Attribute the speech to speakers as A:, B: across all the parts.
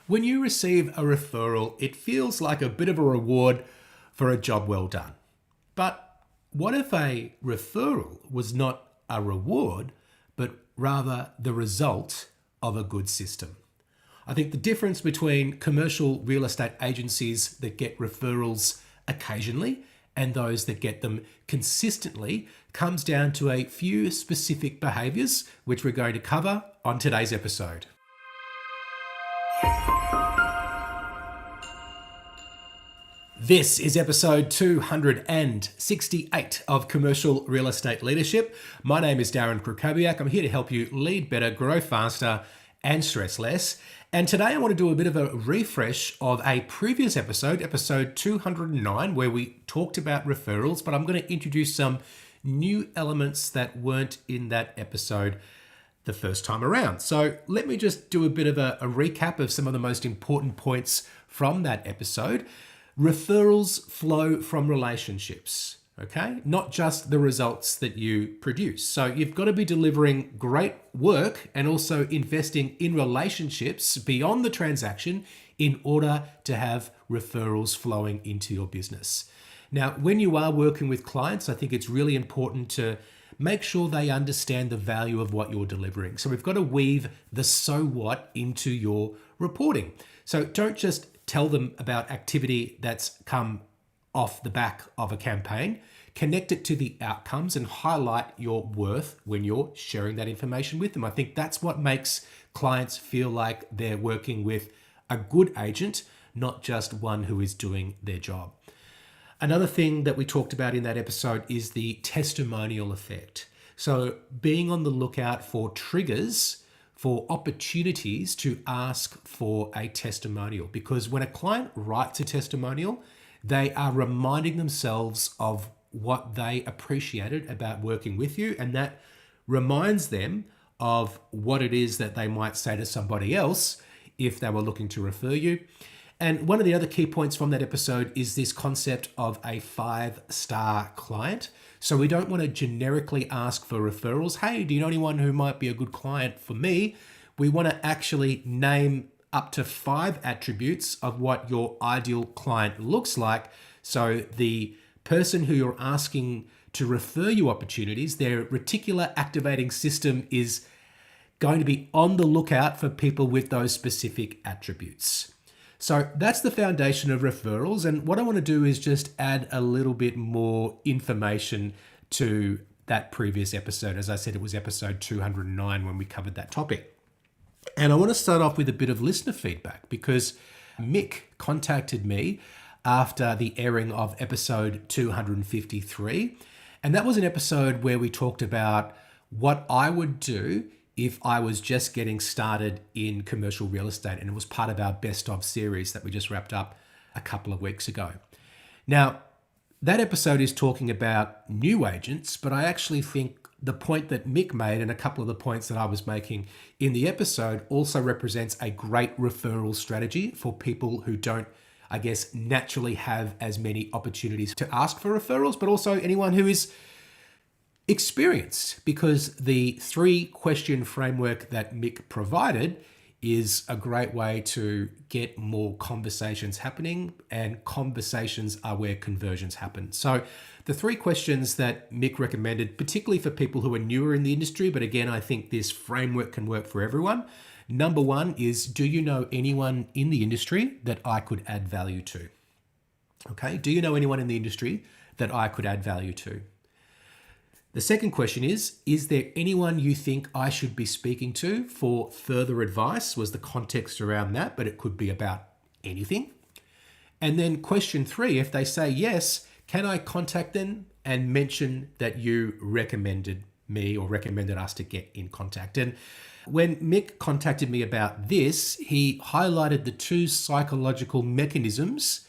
A: When you receive a referral, it feels like a bit of a reward for a job well done. But what if a referral was not a reward, but rather the result of a good system? I think the difference between commercial real estate agencies that get referrals occasionally and those that get them consistently comes down to a few specific behaviours, which we're going to cover on today's episode. This is episode 268 of Commercial Real Estate Leadership. My name is Darren Krakowiak. I'm here to help you lead better, grow faster, and stress less. And today I want to do a bit of a refresh of a previous episode, episode 209, where we talked about referrals, but I'm going to introduce some new elements that weren't in that episode the first time around. So let me just do a bit of a recap of some of the most important points from that episode. Referrals flow from relationships, okay? Not just the results that you produce. So you've got to be delivering great work and also investing in relationships beyond the transaction in order to have referrals flowing into your business. Now, when you are working with clients, I think it's really important to make sure they understand the value of what you're delivering. So we've got to weave the so what into your reporting. So don't just tell them about activity that's come off the back of a campaign. Connect it to the outcomes and highlight your worth when you're sharing that information with them. I think that's what makes clients feel like they're working with a good agent, not just one who is doing their job. Another thing that we talked about in that episode is the testimonial effect. So being on the lookout for triggers, for opportunities to ask for a testimonial, because when a client writes a testimonial, they are reminding themselves of what they appreciated about working with you, and that reminds them of what it is that they might say to somebody else if they were looking to refer you. And one of the other key points from that episode is this concept of a 5-star client. So we don't want to generically ask for referrals. Hey, do you know anyone who might be a good client for me? We want to actually name up to 5 attributes of what your ideal client looks like. So the person who you're asking to refer you opportunities, their reticular activating system is going to be on the lookout for people with those specific attributes. So that's the foundation of referrals. And what I want to do is just add a little bit more information to that previous episode. As I said, it was episode 209 when we covered that topic. And I want to start off with a bit of listener feedback because Mick contacted me after the airing of episode 253. And that was an episode where we talked about what I would do if I was just getting started in commercial real estate, and it was part of our best of series that we just wrapped up a couple of weeks ago. Now, that episode is talking about new agents, but I actually think the point that Mick made and a couple of the points that I was making in the episode also represents a great referral strategy for people who don't, I guess, naturally have as many opportunities to ask for referrals, but also anyone who is experienced, because the 3-question framework that Mick provided is a great way to get more conversations happening, and conversations are where conversions happen. So the 3 questions that Mick recommended, particularly for people who are newer in the industry, but again, I think this framework can work for everyone. Number 1 is, do you know anyone in the industry that I could add value to? Okay, do you know anyone in the industry that I could add value to? The second question is there anyone you think I should be speaking to for further advice? Was the context around that, but it could be about anything. And then question 3, if they say yes, can I contact them and mention that you recommended me or recommended us to get in contact? And when Mick contacted me about this, he highlighted the 2 psychological mechanisms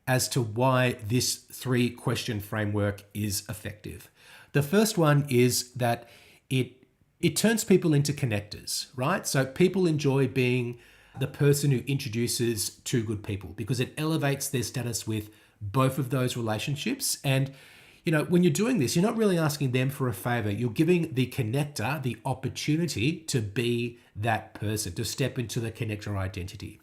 A: as to why this 3-question framework is effective. The first one is that it turns people into connectors, right? So people enjoy being the person who introduces 2 good people because it elevates their status with both of those relationships. And, you know, when you're doing this, you're not really asking them for a favor. You're giving the connector the opportunity to be that person, to step into the connector identity.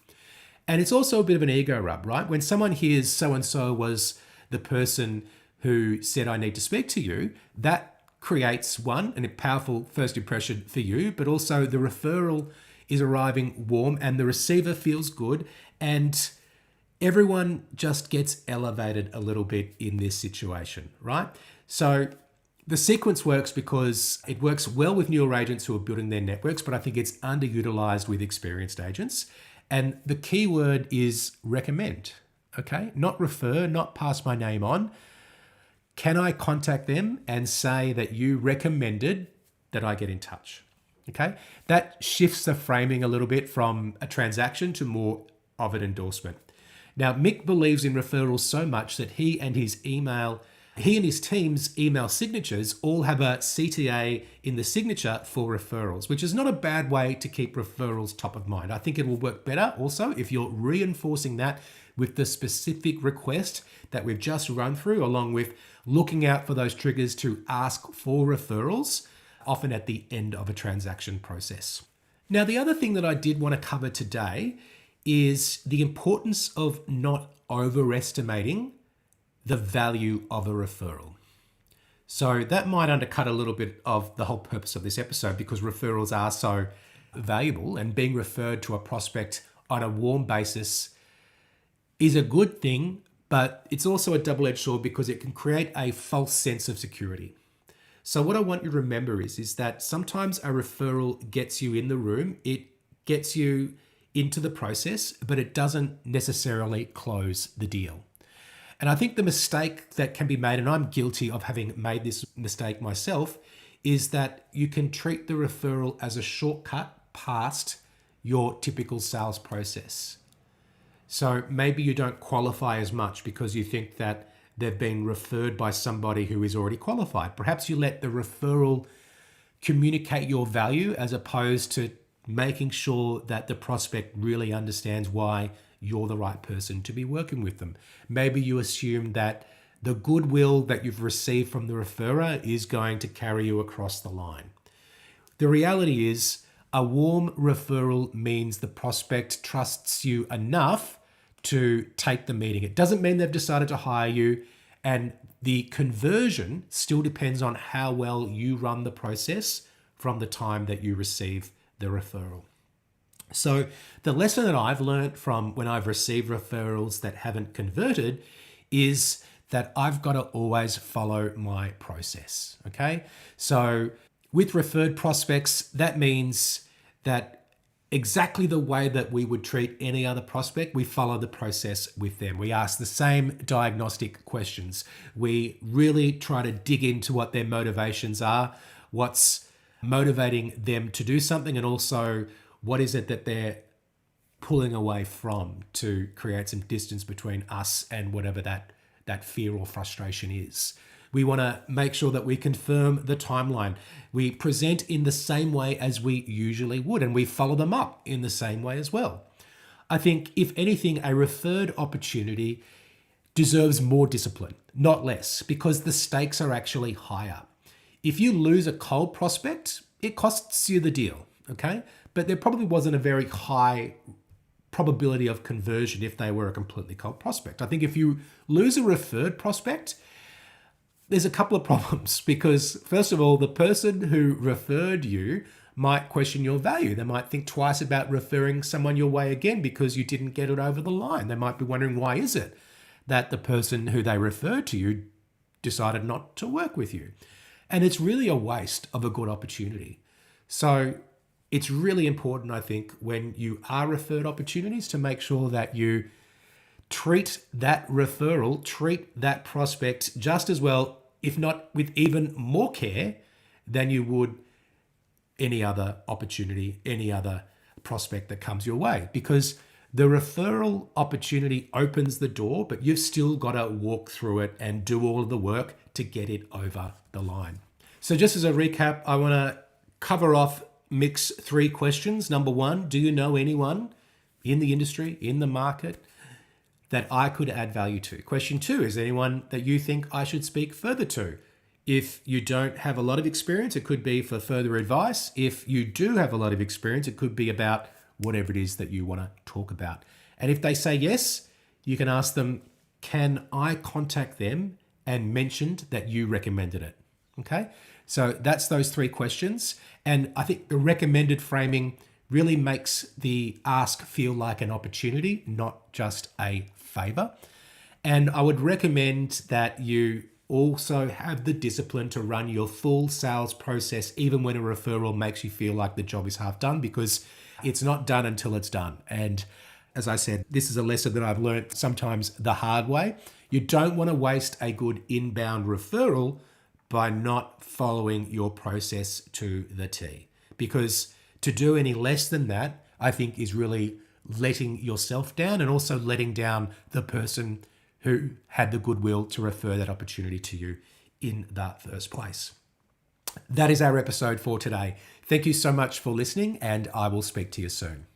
A: And it's also a bit of an ego rub, right? When someone hears so-and-so was the person who said, I need to speak to you, that creates one, a powerful first impression for you, but also the referral is arriving warm and the receiver feels good, and everyone just gets elevated a little bit in this situation, right? So the sequence works because it works well with newer agents who are building their networks, but I think it's underutilized with experienced agents. And the key word is recommend, okay? Not refer, not pass my name on. Can I contact them and say that you recommended that I get in touch? Okay, that shifts the framing a little bit from a transaction to more of an endorsement. Now, Mick believes in referrals so much that he and his team's email signatures all have a CTA in the signature for referrals, which is not a bad way to keep referrals top of mind. I think it will work better also if you're reinforcing that with the specific request that we've just run through, along with looking out for those triggers to ask for referrals, often at the end of a transaction process. Now, the other thing that I did want to cover today is the importance of not overestimating the value of a referral. So that might undercut a little bit of the whole purpose of this episode, because referrals are so valuable, and being referred to a prospect on a warm basis is a good thing, but it's also a double-edged sword because it can create a false sense of security. So what I want you to remember is that sometimes a referral gets you in the room, it gets you into the process, but it doesn't necessarily close the deal. And I think the mistake that can be made, and I'm guilty of having made this mistake myself, is that you can treat the referral as a shortcut past your typical sales process. So maybe you don't qualify as much because you think that they've been referred by somebody who is already qualified. Perhaps you let the referral communicate your value as opposed to making sure that the prospect really understands why you're the right person to be working with them. Maybe you assume that the goodwill that you've received from the referrer is going to carry you across the line. The reality is, a warm referral means the prospect trusts you enough to take the meeting. It doesn't mean they've decided to hire you, and the conversion still depends on how well you run the process from the time that you receive the referral. So the lesson that I've learned from when I've received referrals that haven't converted is that I've got to always follow my process, okay? So with referred prospects, that means that exactly the way that we would treat any other prospect, we follow the process with them. We ask the same diagnostic questions. We really try to dig into what their motivations are, what's motivating them to do something, and also what is it that they're pulling away from to create some distance between us and whatever that fear or frustration is. We want to make sure that we confirm the timeline. We present in the same way as we usually would, and we follow them up in the same way as well. I think, if anything, a referred opportunity deserves more discipline, not less, because the stakes are actually higher. If you lose a cold prospect, it costs you the deal, okay? But there probably wasn't a very high probability of conversion if they were a completely cold prospect. I think if you lose a referred prospect, there's a couple of problems, because first of all, the person who referred you might question your value. They might think twice about referring someone your way again because you didn't get it over the line. They might be wondering, why is it that the person who they referred to you decided not to work with you? And it's really a waste of a good opportunity. So it's really important, I think, when you are referred opportunities, to make sure that you treat that referral, treat that prospect just as well, if not with even more care than you would any other opportunity, any other prospect that comes your way. Because the referral opportunity opens the door, but you've still got to walk through it and do all of the work to get it over the line. So just as a recap, I want to cover off Mick's 3 questions. Number 1, do you know anyone in the industry, in the market, that I could add value to? Question 2, is there anyone that you think I should speak further to? If you don't have a lot of experience, it could be for further advice. If you do have a lot of experience, it could be about whatever it is that you want to talk about. And if they say yes, you can ask them, can I contact them and mentioned that you recommended it? Okay, so that's those three questions. And I think the recommended framing really makes the ask feel like an opportunity, not just a favor. And I would recommend that you also have the discipline to run your full sales process, even when a referral makes you feel like the job is half done, because it's not done until it's done. And as I said, this is a lesson that I've learned sometimes the hard way. You don't want to waste a good inbound referral by not following your process to the T. Because to do any less than that, I think, is really letting yourself down and also letting down the person who had the goodwill to refer that opportunity to you in the first place. That is our episode for today. Thank you so much for listening, and I will speak to you soon.